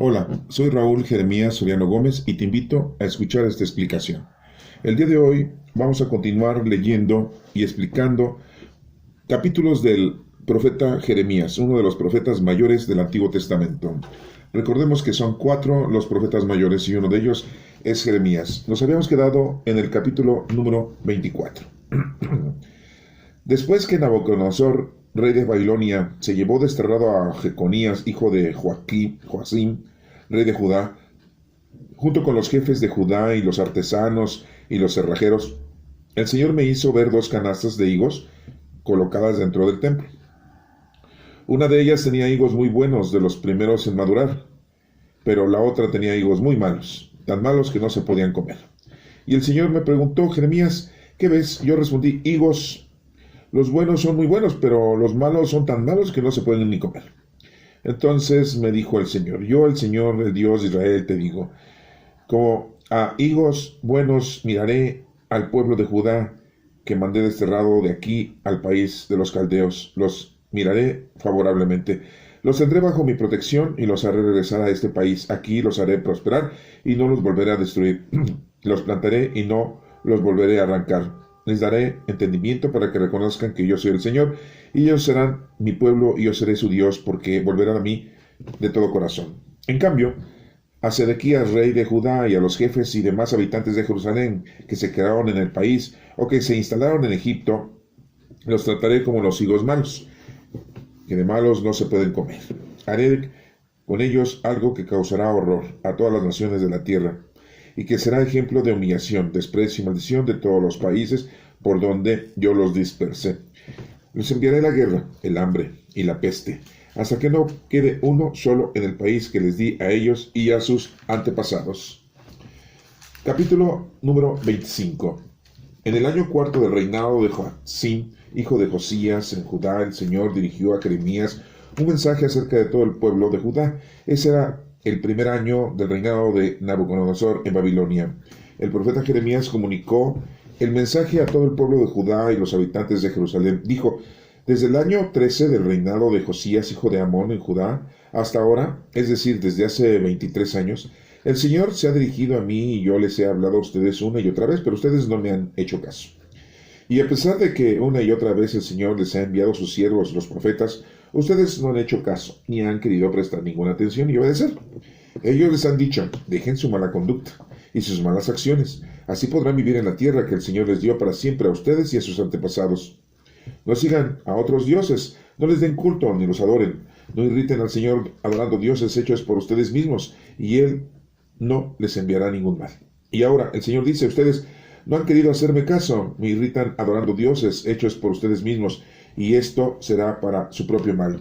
Hola, soy Raúl Jeremías Soriano Gómez y te invito a escuchar esta explicación. El día de hoy vamos a continuar leyendo y explicando capítulos del profeta Jeremías, uno de los profetas mayores del Antiguo Testamento. Recordemos que son 4 los profetas mayores y uno de ellos es Jeremías. Nos habíamos quedado en el capítulo número 24. Después que Nabucodonosor, rey de Babilonia, se llevó desterrado a Jeconías, hijo de Joacim, rey de Judá, junto con los jefes de Judá y los artesanos y los cerrajeros, el Señor me hizo ver 2 canastas de higos colocadas dentro del templo. Una de ellas tenía higos muy buenos, de los primeros en madurar, pero la otra tenía higos muy malos, tan malos que no se podían comer. Y el Señor me preguntó: Jeremías, ¿qué ves? Yo respondí: higos. Los buenos son muy buenos, pero los malos son tan malos que no se pueden ni comer. Entonces me dijo el Señor: yo, el Señor, el Dios de Israel, te digo, como a higos buenos miraré al pueblo de Judá, que mandé desterrado de aquí al país de los caldeos. Los miraré favorablemente. Los tendré bajo mi protección y los haré regresar a este país. Aquí los haré prosperar y no los volveré a destruir. Los plantaré y no los volveré a arrancar. Les daré entendimiento para que reconozcan que yo soy el Señor, y ellos serán mi pueblo y yo seré su Dios, porque volverán a mí de todo corazón. En cambio, a Sedequías, rey de Judá, y a los jefes y demás habitantes de Jerusalén que se quedaron en el país o que se instalaron en Egipto, los trataré como los higos malos, que de malos no se pueden comer. Haré con ellos algo que causará horror a todas las naciones de la tierra, y que será ejemplo de humillación, desprecio y maldición de todos los países por donde yo los dispersé. Les enviaré la guerra, el hambre y la peste, hasta que no quede uno solo en el país que les di a ellos y a sus antepasados. Capítulo número 25. En el año 4 del reinado de Joacim, hijo de Josías, en Judá, el Señor dirigió a Jeremías un mensaje acerca de todo el pueblo de Judá. Ese era el primer año del reinado de Nabucodonosor en Babilonia. El profeta Jeremías comunicó el mensaje a todo el pueblo de Judá y los habitantes de Jerusalén. Dijo: desde el año 13 del reinado de Josías, hijo de Amón, en Judá, hasta ahora, es decir, desde hace 23 años, el Señor se ha dirigido a mí y yo les he hablado a ustedes una y otra vez, pero ustedes no me han hecho caso. Y a pesar de que una y otra vez el Señor les ha enviado a sus siervos, los profetas, ustedes no han hecho caso, ni han querido prestar ninguna atención y obedecer. Ellos les han dicho: dejen su mala conducta y sus malas acciones. Así podrán vivir en la tierra que el Señor les dio para siempre a ustedes y a sus antepasados. No sigan a otros dioses, no les den culto ni los adoren. No irriten al Señor adorando dioses hechos por ustedes mismos, y Él no les enviará ningún mal. Y ahora el Señor dice: ustedes no han querido hacerme caso, me irritan adorando dioses hechos por ustedes mismos, y esto será para su propio mal.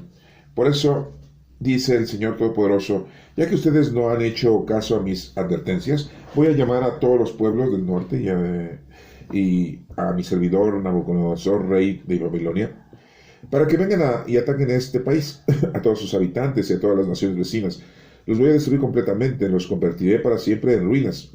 Por eso dice el Señor Todopoderoso: ya que ustedes no han hecho caso a mis advertencias, voy a llamar a todos los pueblos del norte y a mi servidor Nabucodonosor, rey de Babilonia, para que vengan y ataquen a este país, a todos sus habitantes y a todas las naciones vecinas. Los voy a destruir completamente, los convertiré para siempre en ruinas,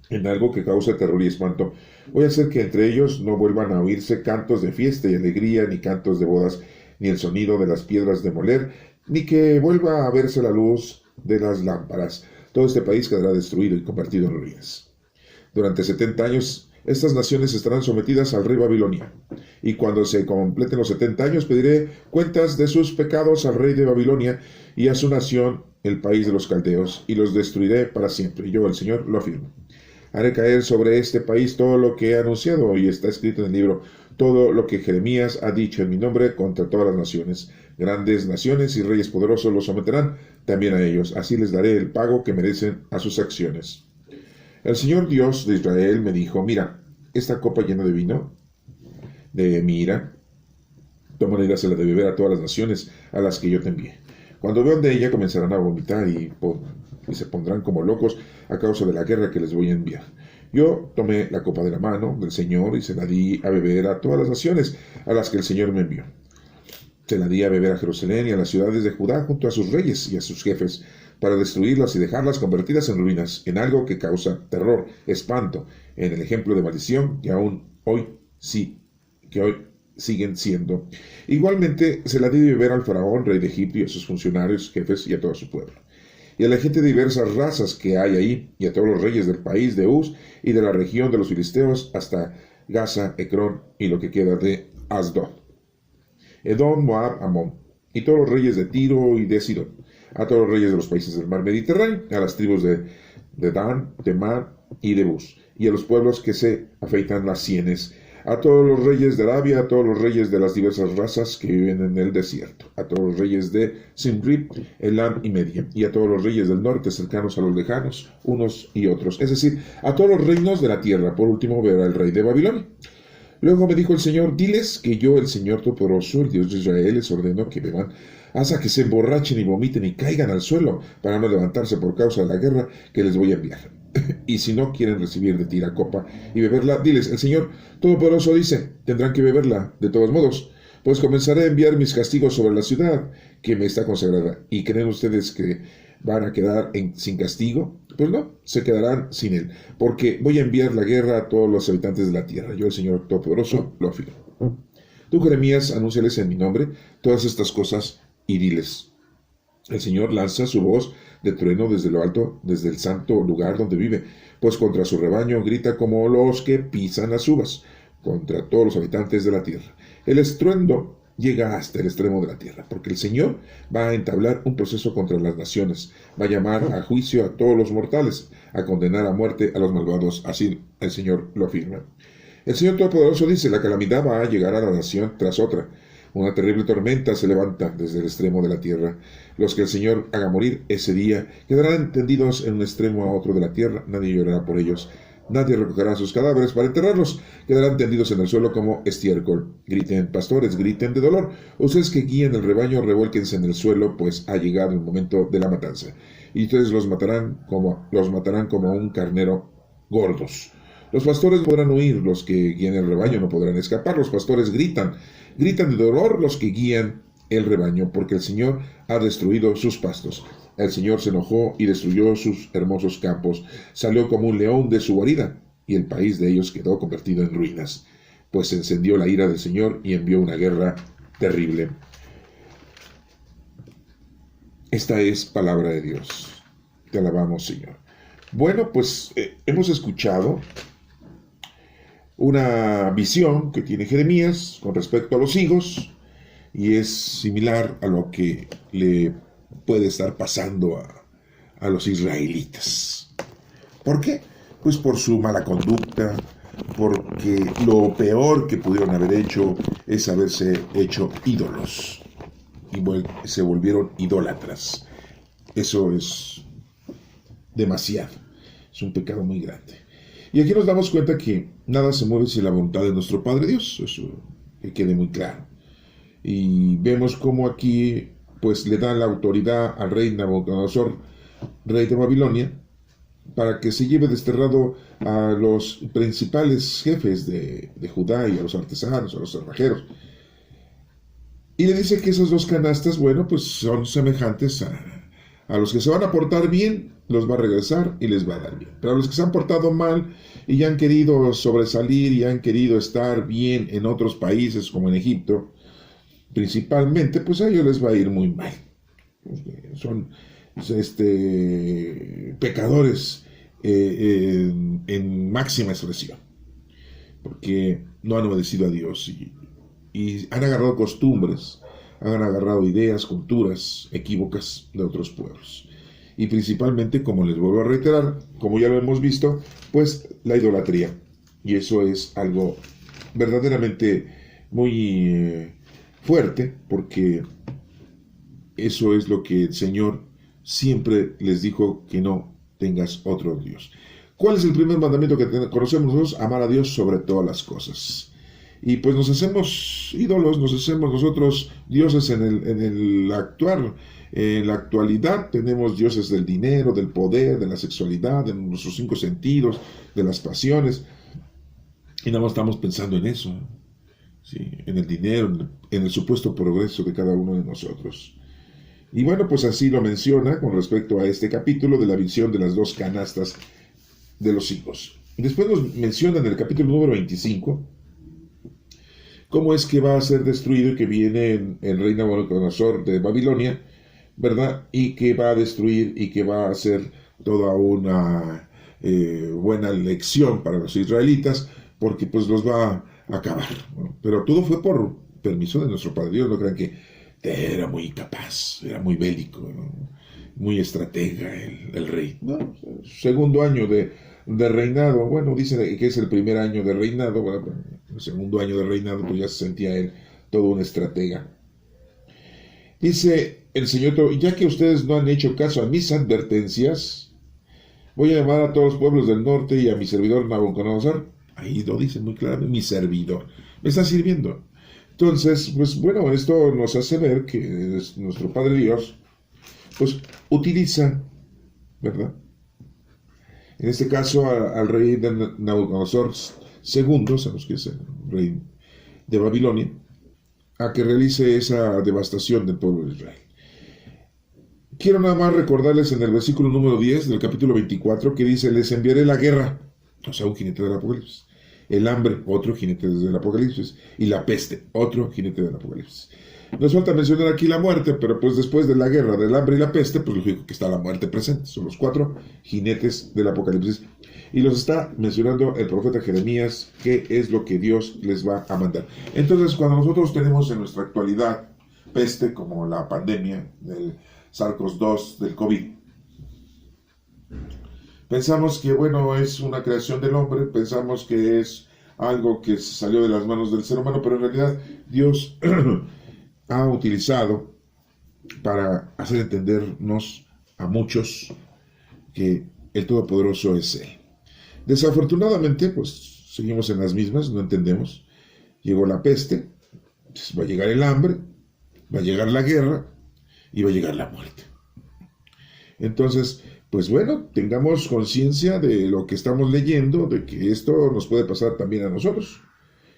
en algo que cause terror y espanto. Voy a hacer que entre ellos no vuelvan a oírse cantos de fiesta y alegría, ni cantos de bodas, ni el sonido de las piedras de moler, ni que vuelva a verse la luz de las lámparas. Todo este país quedará destruido y convertido en ruinas. Durante 70 años, estas naciones estarán sometidas al rey Babilonia. Y cuando se completen los 70 años, pediré cuentas de sus pecados al rey de Babilonia y a su nación, el país de los caldeos, y los destruiré para siempre. Yo, el Señor, lo afirmo. Haré caer sobre este país todo lo que he anunciado y está escrito en el libro, todo lo que Jeremías ha dicho en mi nombre contra todas las naciones. Grandes naciones y reyes poderosos los someterán también a ellos. Así les daré el pago que merecen a sus acciones. El Señor Dios de Israel me dijo: mira, esta copa llena de vino de mi ira, toma y dásela de beber a todas las naciones a las que yo te envié. Cuando vean de ella, comenzarán a vomitar y se pondrán como locos a causa de la guerra que les voy a enviar. Yo tomé la copa de la mano del Señor y se la di a beber a todas las naciones a las que el Señor me envió. Se la di a beber a Jerusalén y a las ciudades de Judá junto a sus reyes y a sus jefes, para destruirlas y dejarlas convertidas en ruinas, en algo que causa terror, espanto, en el ejemplo de maldición que hoy siguen siendo. Igualmente se la di de beber al faraón, rey de Egipto, y a sus funcionarios, jefes y a todo su pueblo. y a la gente de diversas razas que hay ahí, y a todos los reyes del país de Uz y de la región de los filisteos, hasta Gaza, Ecrón y lo que queda de Asdod, Edom, Moab, Amón, y todos los reyes de Tiro y de Sidón, a todos los reyes de los países del mar Mediterráneo, a las tribus de Dan, Temán y de Bus, y a los pueblos que se afeitan las sienes, a todos los reyes de Arabia, a todos los reyes de las diversas razas que viven en el desierto, a todos los reyes de Simri, Elam y Media, y a todos los reyes del norte, cercanos a los lejanos, unos y otros, es decir, a todos los reinos de la tierra. Por último verá el rey de Babilonia. Luego me dijo el Señor, diles que yo, el Señor Todopoderoso, el Dios de Israel, les ordeno que beban hasta que se emborrachen y vomiten y caigan al suelo para no levantarse por causa de la guerra que les voy a enviar. Y si no quieren recibir de ti la copa y beberla, diles, el Señor Todopoderoso dice, tendrán que beberla de todos modos, pues comenzaré a enviar mis castigos sobre la ciudad que me está consagrada. ¿Y creen ustedes que van a quedar sin castigo? Pues no, se quedarán sin él, porque voy a enviar la guerra a todos los habitantes de la tierra. Yo, el Señor Todopoderoso, lo afirmo. Tú, Jeremías, anúnciales en mi nombre todas estas cosas y diles, el Señor lanza su voz de trueno desde lo alto, desde el santo lugar donde vive, pues contra su rebaño grita como los que pisan las uvas, contra todos los habitantes de la tierra. El estruendo llega hasta el extremo de la tierra, porque el Señor va a entablar un proceso contra las naciones, va a llamar a juicio a todos los mortales, a condenar a muerte a los malvados, así el Señor lo afirma. El Señor Todopoderoso dice, la calamidad va a llegar a la nación tras otra. Una terrible tormenta se levanta desde el extremo de la tierra. Los que el Señor haga morir ese día quedarán tendidos en un extremo a otro de la tierra. Nadie llorará por ellos. Nadie recogerá sus cadáveres para enterrarlos. Quedarán tendidos en el suelo como estiércol. Griten, pastores, griten de dolor. Ustedes que guían el rebaño, revuélquense en el suelo, pues ha llegado el momento de la matanza. Y ustedes los matarán como un carnero gordos. Los pastores podrán huir, los que guían el rebaño no podrán escapar. Los pastores gritan de dolor los que guían el rebaño, porque el Señor ha destruido sus pastos. El Señor se enojó y destruyó sus hermosos campos. Salió como un león de su guarida, y el país de ellos quedó convertido en ruinas, pues se encendió la ira del Señor y envió una guerra terrible. Esta es palabra de Dios. Te alabamos, Señor. Bueno, pues hemos escuchado una visión que tiene Jeremías con respecto a los higos, y es similar a lo que le puede estar pasando a los israelitas. ¿Por qué? Pues por su mala conducta, porque lo peor que pudieron haber hecho es haberse hecho ídolos, y se volvieron idólatras. Eso es demasiado, es un pecado muy grande. Y aquí nos damos cuenta que nada se mueve sin la voluntad de nuestro Padre Dios, eso que quede muy claro. Y vemos cómo aquí pues le dan la autoridad al rey Nabucodonosor, rey de Babilonia, para que se lleve desterrado a los principales jefes de Judá y a los artesanos, a los cerrajeros. Y le dice que esas dos canastas, bueno, pues son semejantes a los que se van a portar bien, los va a regresar y les va a dar bien. Pero a los que se han portado mal y ya han querido sobresalir y han querido estar bien en otros países como en Egipto, principalmente, pues a ellos les va a ir muy mal. Son pecadores en máxima expresión, porque no han obedecido a Dios y han agarrado costumbres, han agarrado ideas, culturas equívocas de otros pueblos. Y principalmente, como les vuelvo a reiterar, como ya lo hemos visto, pues la idolatría. Y eso es algo verdaderamente muy fuerte, porque eso es lo que el Señor siempre les dijo, que no tengas otro Dios. ¿Cuál es el primer mandamiento que conocemos nosotros? Amar a Dios sobre todas las cosas. Y pues nos hacemos ídolos, nos hacemos nosotros dioses en el actuar. En la actualidad tenemos dioses del dinero, del poder, de la sexualidad, de nuestros 5 sentidos, de las pasiones. Y nada más estamos pensando en eso, ¿sí? En el dinero, en el supuesto progreso de cada uno de nosotros. Y bueno, pues así lo menciona con respecto a este capítulo de la visión de las dos canastas de los higos. Y después nos menciona en el capítulo número 25 cómo es que va a ser destruido y que viene el rey Nabucodonosor de Babilonia ¿verdad? Y que va a destruir y que va a hacer toda una buena lección para los israelitas, porque pues los va a acabar, ¿no? Pero todo fue por permiso de nuestro Padre Dios. No crean que era muy capaz, era muy bélico, ¿no? Muy estratega el rey, ¿no? Segundo año de reinado, bueno, dicen que es el primer año de reinado, bueno, el segundo año de reinado, pues ya se sentía él todo un estratega. Dice el Señor, ya que ustedes no han hecho caso a mis advertencias, voy a llamar a todos los pueblos del norte y a mi servidor Nabucodonosor. Ahí lo dice muy claro, mi servidor. Me está sirviendo. Entonces, pues bueno, esto nos hace ver que nuestro Padre Dios, pues utiliza, ¿verdad? En este caso al rey de Nabucodonosor II, sabemos que es el rey de Babilonia, a que realice esa devastación del pueblo de Israel. Quiero nada más recordarles en el versículo número 10 del capítulo 24 que dice, les enviaré la guerra, o sea, un jinete del Apocalipsis, el hambre, otro jinete del Apocalipsis, y la peste, otro jinete del Apocalipsis. Nos falta mencionar aquí la muerte, pero pues después de la guerra, del hambre y la peste, pues lógico que está la muerte presente. Son los 4 jinetes del Apocalipsis. Y los está mencionando el profeta Jeremías, qué es lo que Dios les va a mandar. Entonces, cuando nosotros tenemos en nuestra actualidad peste, como la pandemia del SARS-CoV-2, del COVID, pensamos que, bueno, es una creación del hombre, pensamos que es algo que salió de las manos del ser humano, pero en realidad Dios ha utilizado para hacer entendernos a muchos que el Todopoderoso es Él. Desafortunadamente, pues seguimos en las mismas, no entendemos. Llegó la peste, pues, va a llegar el hambre, va a llegar la guerra y va a llegar la muerte. Entonces, pues bueno, tengamos conciencia de lo que estamos leyendo, de que esto nos puede pasar también a nosotros.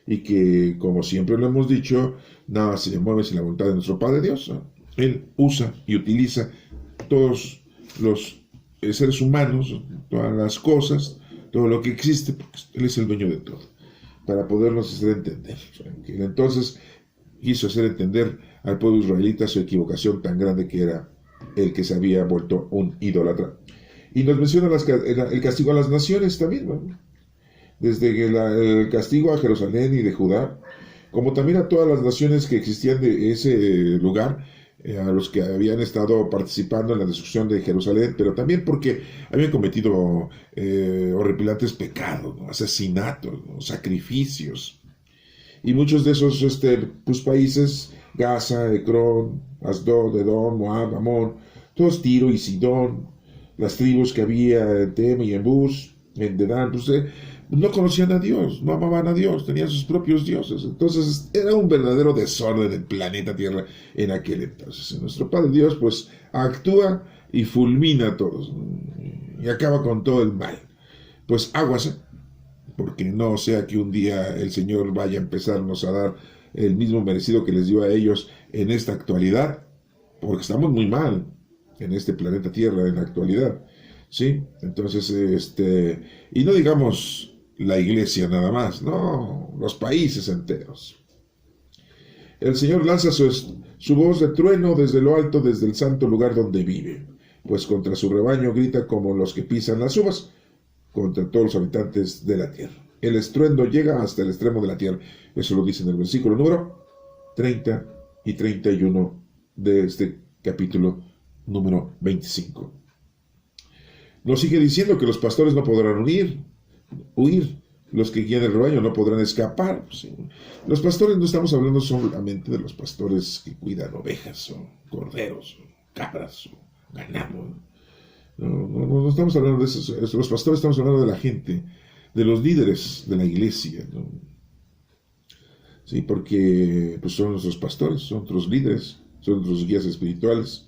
Y que, como siempre lo hemos dicho, nada se mueve sin la voluntad de nuestro Padre Dios, ¿no? Él usa y utiliza todos los seres humanos, todas las cosas, todo lo que existe, porque Él es el dueño de todo, para podernos hacer entender. Entonces quiso hacer entender al pueblo israelita su equivocación tan grande que era el que se había vuelto un idólatra. Y nos menciona el castigo a las naciones también, ¿no? Desde el castigo a Jerusalén y de Judá, como también a todas las naciones que existían de ese lugar, a los que habían estado participando en la destrucción de Jerusalén, pero también porque habían cometido horripilantes pecados, ¿no? Asesinatos, ¿no? Sacrificios. Y muchos de esos pues, países, Gaza, Ecrón, Asdod, Edom, Moab, Amón, todos Tiro y Sidón, las tribus que había en Tem y en Bus, en Dedán, pues, no conocían a Dios, no amaban a Dios, tenían sus propios dioses. Entonces era un verdadero desorden el planeta Tierra en aquel entonces. Nuestro Padre Dios pues actúa y fulmina a todos y acaba con todo el mal. Pues aguas, porque no sea que un día el Señor vaya a empezarnos a dar el mismo merecido que les dio a ellos en esta actualidad, porque estamos muy mal en este planeta Tierra en la actualidad. ¿Sí? Entonces, y no digamos la iglesia nada más, no, los países enteros. El Señor lanza su voz de trueno desde lo alto, desde el santo lugar donde vive, pues contra su rebaño grita como los que pisan las uvas, contra todos los habitantes de la tierra. El estruendo llega hasta el extremo de la tierra. Eso lo dice en el versículo número 30 y 31 de este capítulo número 25. Nos sigue diciendo que los pastores no podrán huir, los que guían el rebaño no podrán escapar. ¿Sí? Los pastores no estamos hablando solamente de los pastores que cuidan ovejas, o corderos, o cabras, o ganado. No estamos hablando de eso. Los pastores estamos hablando de la gente, de los líderes de la iglesia, ¿no? Sí, porque pues, son nuestros pastores, son nuestros líderes, son nuestros guías espirituales.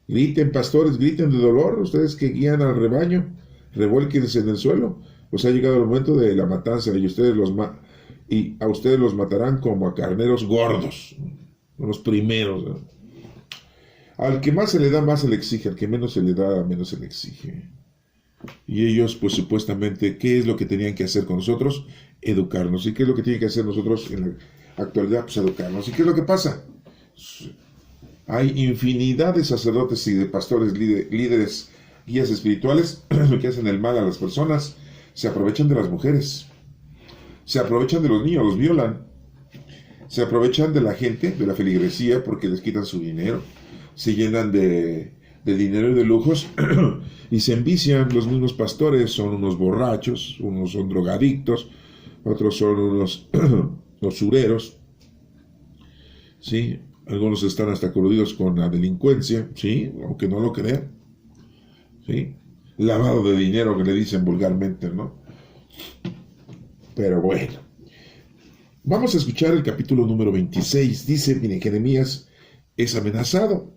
Griten, pastores, griten de dolor, ustedes que guían al rebaño, revuélquense en el suelo, pues ha llegado el momento de la matanza y a ustedes los matarán como a carneros gordos, los primeros, ¿no? Al que más se le da, más se le exige, al que menos se le da, menos se le exige. Y ellos, pues supuestamente, ¿qué es lo que tenían que hacer con nosotros? Educarnos. ¿Y qué es lo que tienen que hacer nosotros en la actualidad? Pues educarnos. ¿Y qué es lo que pasa? Hay infinidad de sacerdotes y de pastores, líderes, guías espirituales que hacen el mal a las personas, se aprovechan de las mujeres, se aprovechan de los niños, los violan, se aprovechan de la gente, de la feligresía, porque les quitan su dinero, se llenan de dinero y de lujos y se envician. Los mismos pastores son unos borrachos, unos son drogadictos, otros son unos usureros, ¿sí? Algunos están hasta coludidos con la delincuencia, ¿sí? Aunque no lo crean, ¿sí? Lavado de dinero, que le dicen vulgarmente, ¿no? Pero bueno, vamos a escuchar el capítulo número 26. Dice, miren, Jeremías es amenazado.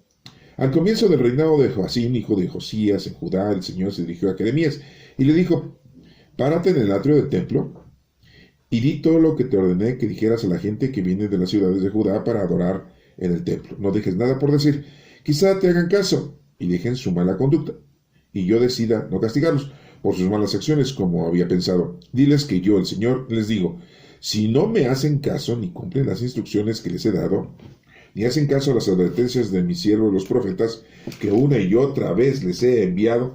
Al comienzo del reinado de Joacim, hijo de Josías, en Judá, el Señor se dirigió a Jeremías y le dijo, párate en el atrio del templo y di todo lo que te ordené que dijeras a la gente que viene de las ciudades de Judá para adorar en el templo. No dejes nada por decir. Quizá te hagan caso y dejen su mala conducta, y yo decida no castigarlos por sus malas acciones como había pensado. Diles que yo, el Señor, les digo, si no me hacen caso ni cumplen las instrucciones que les he dado, ni hacen caso a las advertencias de mis siervos los profetas, que una y otra vez les he enviado,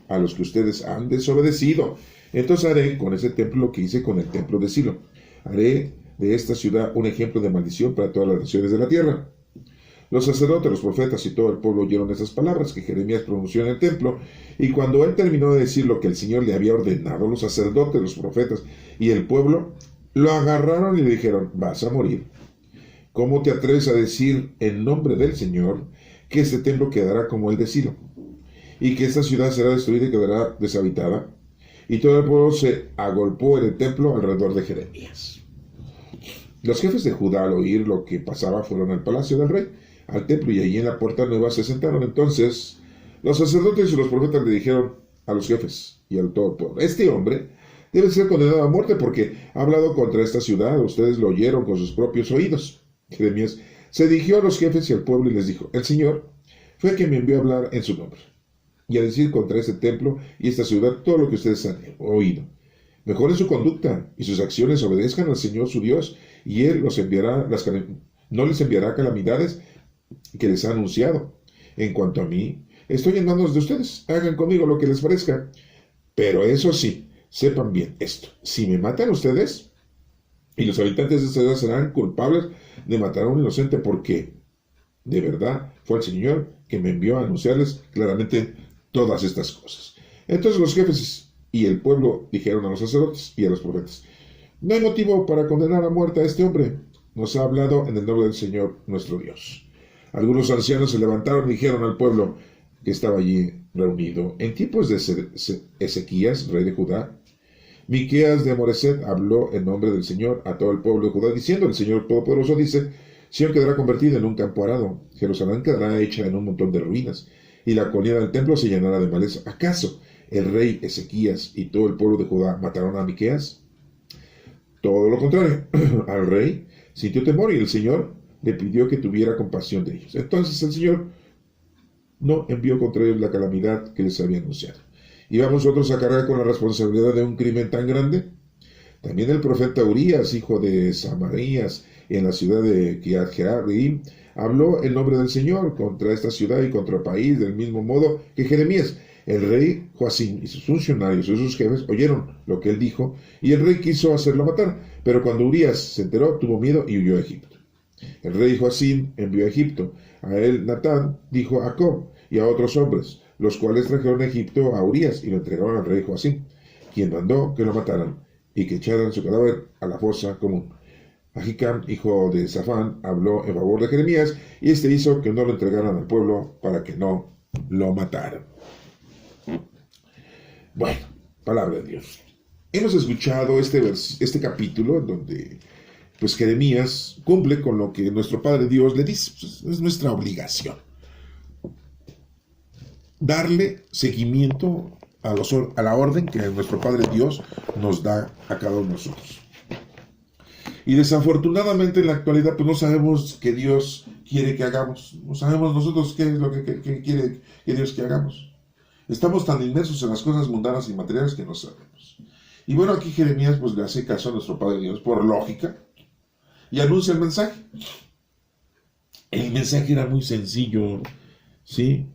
a los que ustedes han desobedecido, entonces haré con ese templo lo que hice con el templo de Silo. Haré de esta ciudad un ejemplo de maldición para todas las naciones de la tierra. Los sacerdotes, los profetas y todo el pueblo oyeron esas palabras que Jeremías pronunció en el templo, y cuando él terminó de decir lo que el Señor le había ordenado, los sacerdotes, los profetas y el pueblo lo agarraron y le dijeron, vas a morir. ¿Cómo te atreves a decir en nombre del Señor que este templo quedará como el de Silo, y que esta ciudad será destruida y quedará deshabitada? Y todo el pueblo se agolpó en el templo alrededor de Jeremías. Los jefes de Judá, al oír lo que pasaba, fueron al palacio del rey, al templo, y allí en la puerta nueva se sentaron. Entonces los sacerdotes y los profetas le dijeron a los jefes y al todo el pueblo, este hombre debe ser condenado a muerte porque ha hablado contra esta ciudad. Ustedes lo oyeron con sus propios oídos. Jeremías se dirigió a los jefes y al pueblo y les dijo, el Señor fue quien me envió a hablar en su nombre y a decir contra este templo y esta ciudad todo lo que ustedes han oído. Mejoren su conducta y sus acciones, obedezcan al Señor su Dios, y Él no les enviará calamidades que les ha anunciado. En cuanto a mí, estoy en manos de ustedes, hagan conmigo lo que les parezca. Pero eso sí, sepan bien esto, si me matan ustedes, y los habitantes de esta ciudad serán culpables de matar a un inocente, porque de verdad fue el Señor que me envió a anunciarles claramente todas estas cosas. Entonces los jefes y el pueblo dijeron a los sacerdotes y a los profetas, no hay motivo para condenar a muerte a este hombre. Nos ha hablado en el nombre del Señor nuestro Dios. Algunos ancianos se levantaron y dijeron al pueblo que estaba allí reunido, en tiempos de Ezequías, rey de Judá, Miqueas de Moreset habló en nombre del Señor a todo el pueblo de Judá, diciendo, el Señor Todopoderoso dice, Sion quedará convertida en un campo arado, Jerusalén quedará hecha en un montón de ruinas, y la colina del templo se llenará de maleza. ¿Acaso el rey Ezequías y todo el pueblo de Judá mataron a Miqueas? Todo lo contrario, al rey sintió temor y el Señor le pidió que tuviera compasión de ellos. Entonces el Señor no envió contra ellos la calamidad que les había anunciado. ¿Y vamos nosotros a cargar con la responsabilidad de un crimen tan grande? También el profeta Urías, hijo de Samarías, en la ciudad de Kiriat-Jearim, habló en nombre del Señor contra esta ciudad y contra el país, del mismo modo que Jeremías. El rey Joacim y sus funcionarios y sus jefes oyeron lo que él dijo, y el rey quiso hacerlo matar, pero cuando Urías se enteró, tuvo miedo y huyó a Egipto. El rey Joacim envió a Egipto. A él Natán dijo a Jacob y a otros hombres, los cuales trajeron a Egipto a Urías y lo entregaron al rey Joacim, quien mandó que lo mataran y que echaran su cadáver a la fosa común. Ahicam, hijo de Safán, habló en favor de Jeremías, y este hizo que no lo entregaran al pueblo para que no lo mataran. Bueno, palabra de Dios. Hemos escuchado este capítulo en donde pues Jeremías cumple con lo que nuestro Padre Dios le dice. Pues, es nuestra obligación darle seguimiento a la orden que nuestro Padre Dios nos da a cada uno de nosotros. Y desafortunadamente en la actualidad pues no sabemos qué Dios quiere que hagamos. No sabemos nosotros qué es lo que quiere que Dios que hagamos. Estamos tan inmersos en las cosas mundanas y materiales que no sabemos. Y bueno, aquí Jeremías pues le hace caso a nuestro Padre Dios por lógica y anuncia el mensaje. El mensaje era muy sencillo, ¿sí?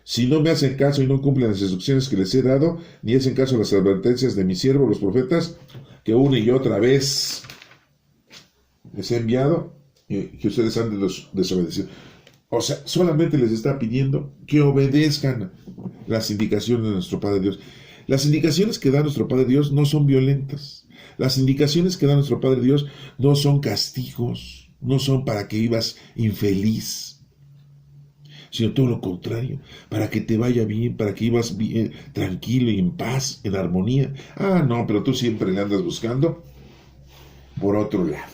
Si no me hacen caso y no cumplen las instrucciones que les he dado, ni hacen caso a las advertencias de mis siervos, los profetas, que una y otra vez les he enviado, que ustedes han desobedecido. O sea, solamente les está pidiendo que obedezcan las indicaciones de nuestro Padre Dios. Las indicaciones que da nuestro Padre Dios no son violentas. Las indicaciones que da nuestro Padre Dios no son castigos, no son para que vivas infeliz, sino todo lo contrario, para que te vaya bien, para que vivas bien, tranquilo y en paz, en armonía. Ah, no, pero tú siempre le andas buscando por otro lado.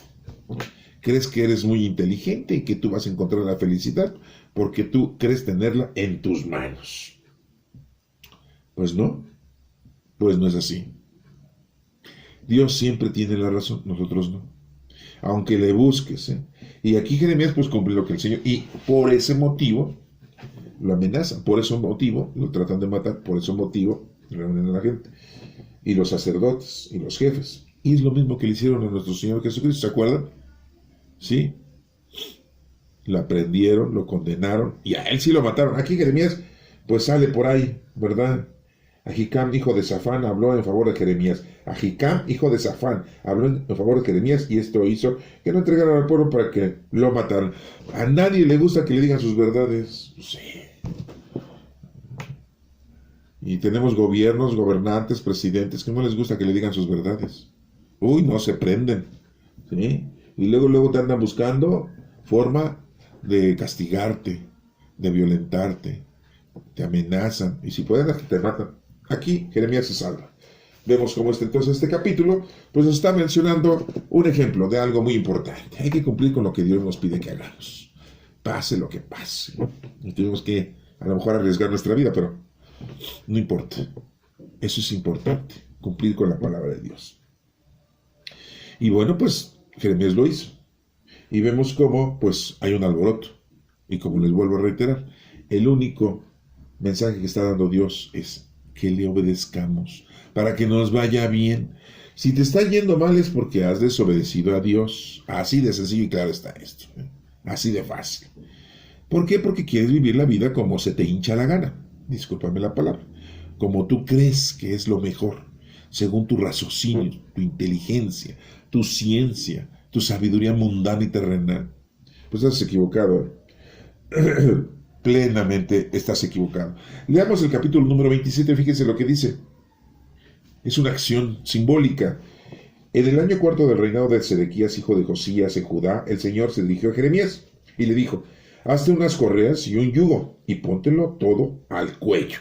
Crees que eres muy inteligente y que tú vas a encontrar la felicidad porque tú crees tenerla en tus manos. Pues no es así. Dios siempre tiene la razón, nosotros no. Aunque le busques, ¿eh? Y aquí Jeremías pues cumple lo que el Señor, y por ese motivo lo amenazan, por ese motivo lo tratan de matar, por ese motivo reúnen a la gente, y los sacerdotes, y los jefes. Y es lo mismo que le hicieron a nuestro Señor Jesucristo, ¿se acuerdan? Sí, lo prendieron, lo condenaron, y a él sí lo mataron. Aquí Jeremías pues sale por ahí, ¿verdad? Ahicam, hijo de Safán, habló en favor de Jeremías. Ahicam, hijo de Safán, habló en favor de Jeremías, y esto hizo que no entregaran al pueblo para que lo mataran. A nadie le gusta que le digan sus verdades. Sí. Y tenemos gobiernos, gobernantes, presidentes que no les gusta que le digan sus verdades. Uy, no se prenden. ¿Sí? Y luego te andan buscando forma de castigarte, de violentarte, te amenazan, y si pueden hasta te matan. Aquí Jeremías se salva. Vemos cómo entonces este capítulo pues nos está mencionando un ejemplo de algo muy importante. Hay que cumplir con lo que Dios nos pide que hagamos, pase lo que pase. Y tenemos que a lo mejor arriesgar nuestra vida, pero no importa. Eso es importante, cumplir con la palabra de Dios. Y bueno, pues Jeremías lo hizo. Y vemos cómo pues hay un alboroto. Y como les vuelvo a reiterar, el único mensaje que está dando Dios es que le obedezcamos para que nos vaya bien. Si te está yendo mal es porque has desobedecido a Dios. Así de sencillo y claro está esto, ¿eh? Así de fácil. ¿Por qué? Porque quieres vivir la vida como se te hincha la gana. Discúlpame la palabra. Como tú crees que es lo mejor, según tu raciocinio, tu inteligencia, tu ciencia, tu sabiduría mundana y terrenal. Pues estás equivocado, ¿eh? Plenamente estás equivocado. Leamos el capítulo número 27, fíjense lo que dice. Es una acción simbólica. En el año cuarto del reinado de Sedequías, hijo de Josías, en Judá, el Señor se dirigió a Jeremías y le dijo: hazte unas correas y un yugo y póntelo todo al cuello.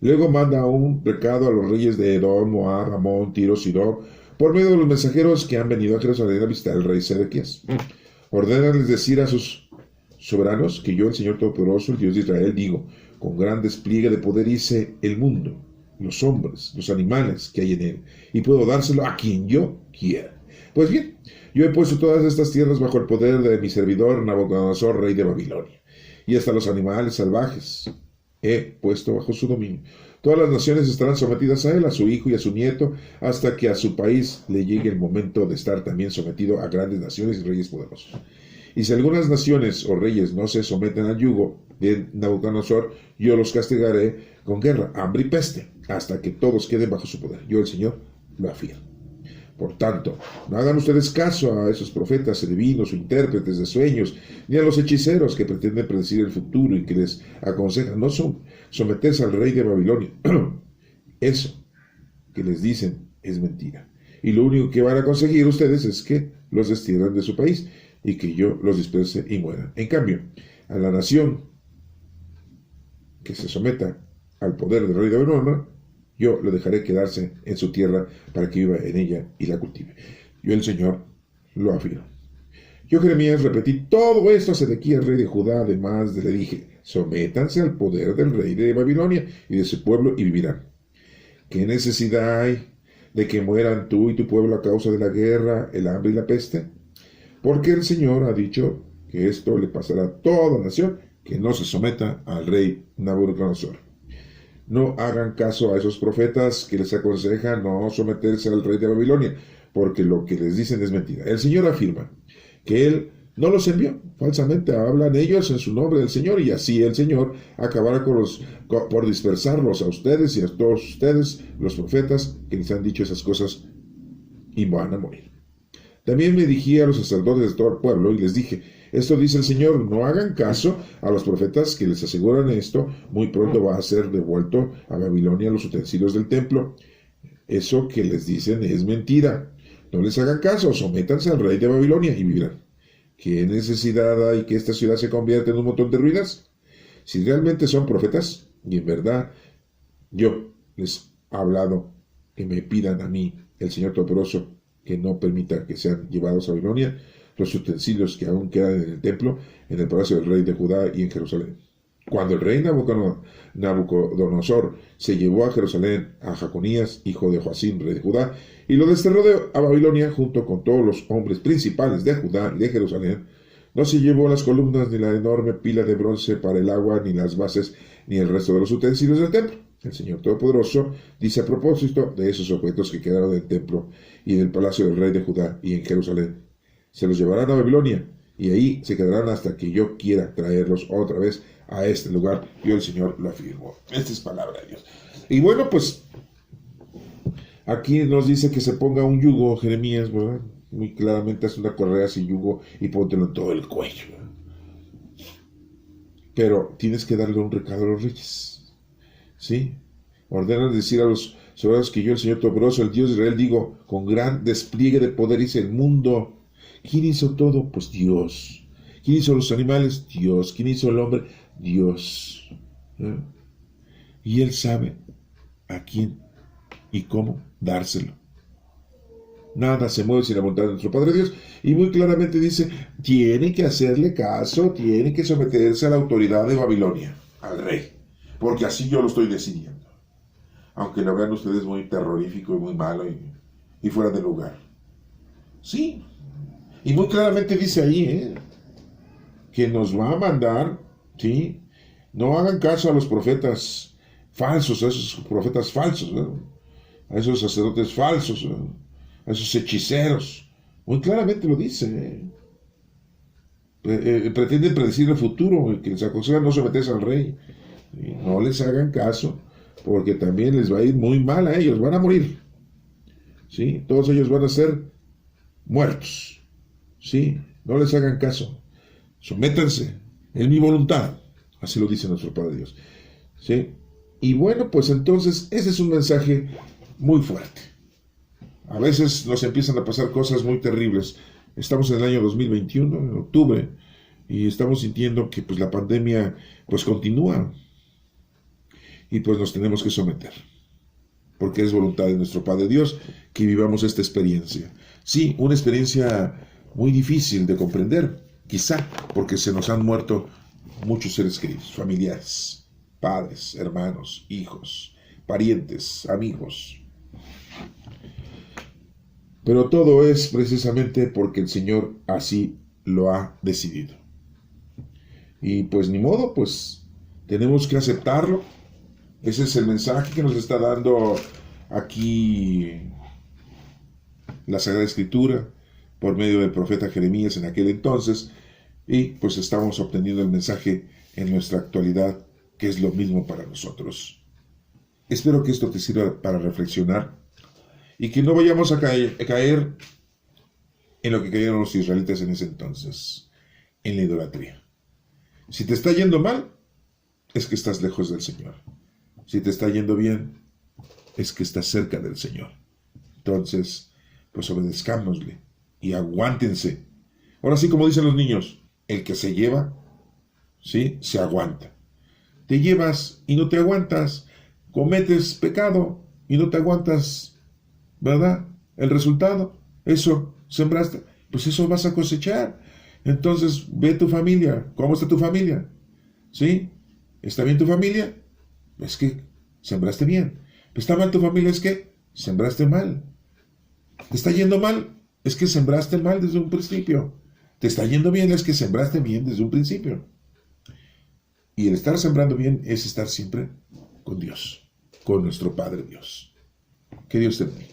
Luego manda un recado a los reyes de Edom, Moab, Amón, Tiro, Sidón, por medio de los mensajeros que han venido a Jerusalén a visitar al rey Sedequías. Ordénales decir a sus soberanos que yo, el Señor Todopoderoso, el Dios de Israel, digo: con gran despliegue de poder hice el mundo, los hombres, los animales que hay en él, y puedo dárselo a quien yo quiera. Pues bien, yo he puesto todas estas tierras bajo el poder de mi servidor Nabucodonosor, rey de Babilonia, y hasta los animales salvajes he puesto bajo su dominio. Todas las naciones estarán sometidas a él, a su hijo y a su nieto, hasta que a su país le llegue el momento de estar también sometido a grandes naciones y reyes poderosos. Y si algunas naciones o reyes no se someten al yugo de Nabucodonosor, yo los castigaré con guerra, hambre y peste, hasta que todos queden bajo su poder. Yo, el Señor, lo afirmo. Por tanto, no hagan ustedes caso a esos profetas adivinos o intérpretes de sueños, ni a los hechiceros que pretenden predecir el futuro y que les aconsejan no someterse al rey de Babilonia. Eso que les dicen es mentira. Y lo único que van a conseguir ustedes es que los destierren de su país y que yo los disperse y mueran. En cambio, a la nación que se someta al poder del rey de Babilonia, yo le dejaré quedarse en su tierra para que viva en ella y la cultive. Yo, el Señor, lo afirmo. Yo, Jeremías, repetí todo esto a Sedequías, rey de Judá. Además le dije: sométanse al poder del rey de Babilonia y de su pueblo y vivirán. ¿Qué necesidad hay de que mueran tú y tu pueblo a causa de la guerra, el hambre y la peste? Porque el Señor ha dicho que esto le pasará a toda nación que no se someta al rey Nabucodonosor. No hagan caso a esos profetas que les aconsejan no someterse al rey de Babilonia, porque lo que les dicen es mentira. El Señor afirma que Él no los envió. Falsamente hablan ellos en su nombre del Señor, y así el Señor acabará por dispersarlos a ustedes y a todos ustedes, los profetas, que les han dicho esas cosas, y van a morir. También me dirigí a los sacerdotes de todo el pueblo y les dije: esto dice el Señor, no hagan caso a los profetas que les aseguran esto, muy pronto va a ser devuelto a Babilonia los utensilios del templo. Eso que les dicen es mentira. No les hagan caso, sométanse al rey de Babilonia y vivirán. ¿Qué necesidad hay que esta ciudad se convierta en un montón de ruinas? Si realmente son profetas, y en verdad yo les he hablado, que me pidan a mí, el Señor Todopoderoso, que no permita que sean llevados a Babilonia los utensilios que aún quedan en el templo, en el palacio del rey de Judá y en Jerusalén. Cuando el rey Nabucodonosor se llevó a Jerusalén a Jeconías, hijo de Joacim, rey de Judá, y lo desterró a Babilonia junto con todos los hombres principales de Judá y de Jerusalén, no se llevó las columnas, ni la enorme pila de bronce para el agua, ni las bases, ni el resto de los utensilios del templo. El Señor Todopoderoso dice a propósito de esos objetos que quedaron del templo y del palacio del rey de Judá y en Jerusalén: se los llevarán a Babilonia, y ahí se quedarán hasta que yo quiera traerlos otra vez a este lugar. Yo, el Señor, lo afirmo. Esta es palabra de Dios. Y bueno, pues aquí nos dice que se ponga un yugo, Jeremías, ¿verdad? Muy claramente, haz una correa sin yugo y póntelo en todo el cuello, ¿verdad? Pero tienes que darle un recado a los reyes, ¿sí? Ordenan decir a los soldados que yo, el Señor Todopoderoso, el Dios de Israel, digo, con gran despliegue de poder hice el mundo. ¿Quién hizo todo? Pues Dios. ¿Quién hizo los animales? Dios. ¿Quién hizo el hombre? Dios. ¿Eh? Y Él sabe a quién y cómo dárselo. Nada se mueve sin la voluntad de nuestro Padre Dios. Y muy claramente dice, tiene que hacerle caso, tiene que someterse a la autoridad de Babilonia, al rey, porque así yo lo estoy decidiendo. Aunque lo vean ustedes muy terrorífico y muy malo y fuera de lugar. Sí. Y muy claramente dice ahí, que nos va a mandar, ¿sí? No hagan caso a los profetas falsos, a esos profetas falsos, ¿no? A esos sacerdotes falsos, ¿no? A esos hechiceros. Muy claramente lo dice, pretenden predecir el futuro, que les aconseja no someterse al rey. Y no les hagan caso, porque también les va a ir muy mal a ellos, van a morir. ¿Sí? Todos ellos van a ser muertos. ¿Sí? No les hagan caso. Sométanse en mi voluntad. Así lo dice nuestro Padre Dios. ¿Sí? Y bueno, pues entonces ese es un mensaje muy fuerte. A veces nos empiezan a pasar cosas muy terribles. Estamos en el año 2021, en octubre, y estamos sintiendo que pues la pandemia pues continúa. Y pues nos tenemos que someter. Porque es voluntad de nuestro Padre Dios que vivamos esta experiencia. Sí, una experiencia muy difícil de comprender, quizá porque se nos han muerto muchos seres queridos, familiares, padres, hermanos, hijos, parientes, amigos. Pero todo es precisamente porque el Señor así lo ha decidido. Y pues ni modo, pues tenemos que aceptarlo. Ese es el mensaje que nos está dando aquí la Sagrada Escritura por medio del profeta Jeremías en aquel entonces. Y pues estamos obteniendo el mensaje en nuestra actualidad, que es lo mismo para nosotros. Espero que esto te sirva para reflexionar y que no vayamos a caer en lo que cayeron los israelitas en ese entonces, en la idolatría. Si te está yendo mal, es que estás lejos del Señor. Si te está yendo bien, es que estás cerca del Señor. Entonces, pues obedezcámosle y aguántense. Ahora sí, como dicen los niños, el que se lleva, ¿sí? Se aguanta. Te llevas y no te aguantas, cometes pecado y no te aguantas, ¿verdad? El resultado, eso sembraste, pues eso vas a cosechar. Entonces, ve tu familia, ¿cómo está tu familia? ¿Sí? ¿Está bien tu familia? Es que sembraste bien. ¿Está mal tu familia? Es que sembraste mal. ¿Te está yendo mal? Es que sembraste mal desde un principio. ¿Te está yendo bien? Es que sembraste bien desde un principio. Y el estar sembrando bien es estar siempre con Dios, con nuestro Padre Dios. Que Dios te bendiga.